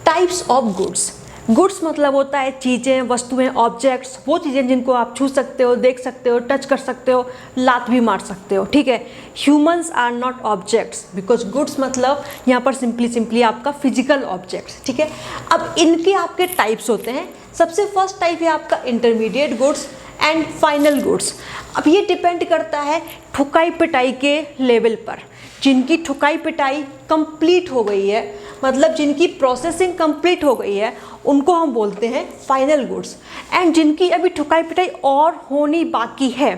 Types of goods. Goods मतलब होता है चीज़ें, वस्तुएं, ऑब्जेक्ट्स, वो चीज़ें जिनको आप छू सकते हो, देख सकते हो, टच कर सकते हो, लात भी मार सकते हो, ठीक है। Humans are not objects, because goods मतलब यहाँ पर सिंपली आपका फिजिकल ऑब्जेक्ट्स, ठीक है। अब इनके आपके टाइप्स होते हैं। सबसे फर्स्ट टाइप है आपका intermediate goods and final goods. अब ये डिपेंड करता है ठुकाई पिटाई के लेवल पर। जिनकी ठुकाई पिटाई कंप्लीट हो गई है, मतलब जिनकी प्रोसेसिंग कंप्लीट हो गई है, उनको हम बोलते हैं फाइनल गुड्स। एंड जिनकी अभी ठुकाई पिटाई और होनी बाकी है,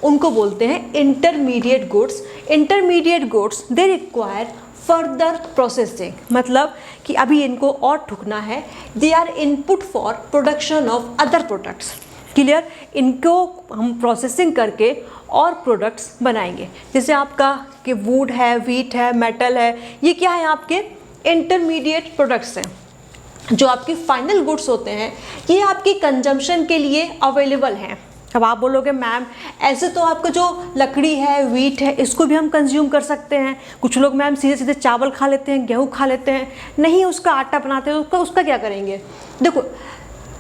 उनको बोलते हैं intermediate goods. Intermediate goods they require further processing, मतलब कि अभी इनको और ठुकना है। They are input for production of other products. Clear? इनको हम प्रोसेसिंग करके और प्रोडक्ट्स बनाएंगे। जैसे आपका कि वुड है, व्हीट है, मेटल है, ये क्या है आपके इंटरमीडिएट प्रोडक्ट्स हैं। जो आपके फाइनल गुड्स होते हैं ये आपकी कंजम्पशन के लिए अवेलेबल हैं। अब आप बोलोगे मैम ऐसे तो आपका जो लकड़ी है, व्हीट है, इसको भी हम कंज्यूम कर सकते हैं। कुछ लोग मैम सीधे सीधे चावल खा लेते हैं, गेहूँ खा लेते हैं, नहीं उसका आटा बनाते हैं, उसका क्या करेंगे? देखो,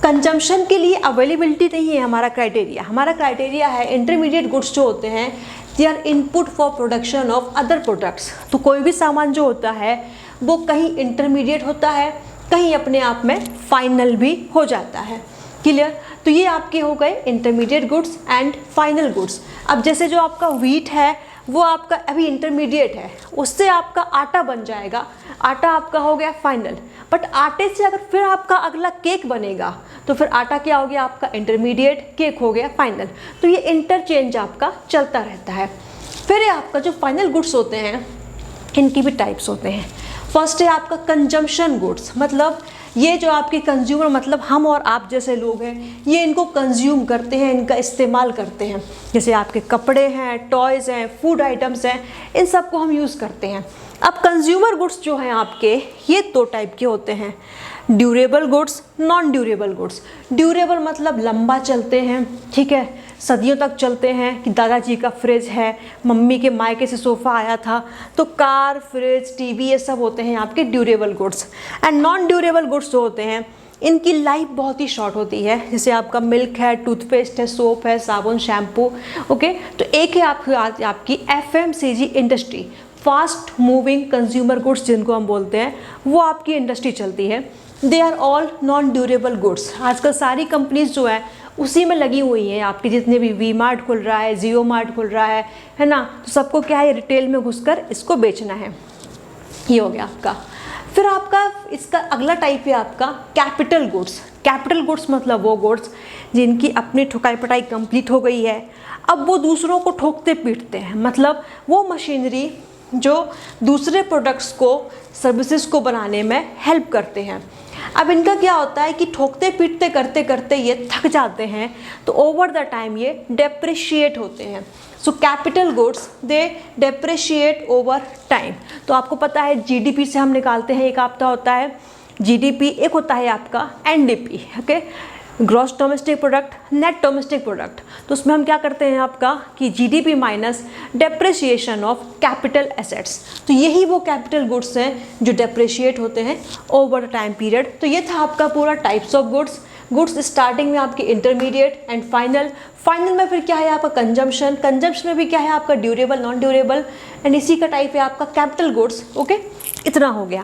कंजम्पशन के लिए अवेलेबिलिटी नहीं है हमारा क्राइटेरिया। हमारा क्राइटेरिया है इंटरमीडिएट गुड्स जो होते हैं they are input for production of other products. तो कोई भी सामान जो होता है वो कहीं इंटरमीडिएट होता है, कहीं अपने आप में फाइनल भी हो जाता है। क्लियर? तो ये आपके हो गए intermediate goods and final goods. अब जैसे जो आपका व्हीट है वो आपका अभी इंटरमीडिएट है, उससे आपका आटा बन जाएगा, आटा आपका हो गया फाइनल। बट आटे से अगर फिर आपका अगला केक बनेगा तो फिर आटा क्या हो गया आपका इंटरमीडिएट, केक हो गया फाइनल। तो ये इंटरचेंज आपका चलता रहता है। फिर आपका जो फाइनल गुड्स होते हैं इनकी भी टाइप्स होते हैं। फर्स्ट है आपका कंजम्पशन गुड्स, मतलब ये जो आपके कंज्यूमर, मतलब हम और आप जैसे लोग हैं, ये इनको कंज्यूम करते हैं, इनका इस्तेमाल करते हैं। जैसे आपके कपड़े हैं, टॉयज़ हैं, फूड आइटम्स हैं, इन सब को हम यूज़ करते हैं। अब कंज्यूमर गुड्स जो हैं आपके, ये दो टाइप के होते हैं, durable goods, non durable goods. Durable मतलब लंबा चलते हैं, ठीक है, सदियों तक चलते हैं। कि दादाजी का फ्रिज है, मम्मी के मायके से सोफ़ा आया था, तो कार, फ्रिज, टीवी, ये सब होते हैं आपके durable goods. And non durable goods जो होते हैं इनकी लाइफ बहुत ही शॉर्ट होती है। जैसे आपका मिल्क है, टूथपेस्ट है, सोप है, साबुन, शैम्पू, ओके। तो एक है आपकी FMCG industry, fast moving consumer goods जिनको हम बोलते हैं, वो आपकी इंडस्ट्री चलती है। They are all non durable goods. आजकल सारी कंपनीज जो है उसी में लगी हुई हैं। आपके जितने भी वी मार्ट खुल रहा है, जियो मार्ट खुल रहा है ना, तो सबको क्या है, रिटेल में घुसकर इसको बेचना है। ये हो गया आपका। फिर आपका इसका अगला टाइप है आपका कैपिटल गुड्स। कैपिटल गुड्स मतलब वो गुड्स जिनकी अपनी ठुकाई पटाई कंप्लीट हो गई है, अब वो दूसरों को ठोकते पीटते हैं। मतलब वो मशीनरी जो दूसरे प्रोडक्ट्स को, सर्विसेज को बनाने में हेल्प करते हैं। अब इनका क्या होता है कि ठोकते पीटते करते करते ये थक जाते हैं, तो ओवर द टाइम ये डेप्रिशिएट होते हैं। सो कैपिटल गुड्स दे डेप्रिशिएट ओवर टाइम। तो आपको पता है GDP से हम निकालते हैं, एक आपका होता है GDP, एक होता है आपका NDP, okay, gross domestic product, net domestic product. तो उसमें हम क्या करते हैं आपका कि GDP minus depreciation of capital assets. तो यही वो कैपिटल गुड्स हैं जो डेप्रिशिएट होते हैं ओवर टाइम पीरियड। तो ये था आपका पूरा types of goods. Goods starting में आपके इंटरमीडिएट एंड फाइनल, फाइनल में फिर क्या है आपका कंजम्पशन, कंजम्पशन में भी क्या है आपका ड्यूरेबल, नॉन ड्यूरेबल, एंड इसी का टाइप है आपका कैपिटल गुड्स। ओके, इतना हो गया।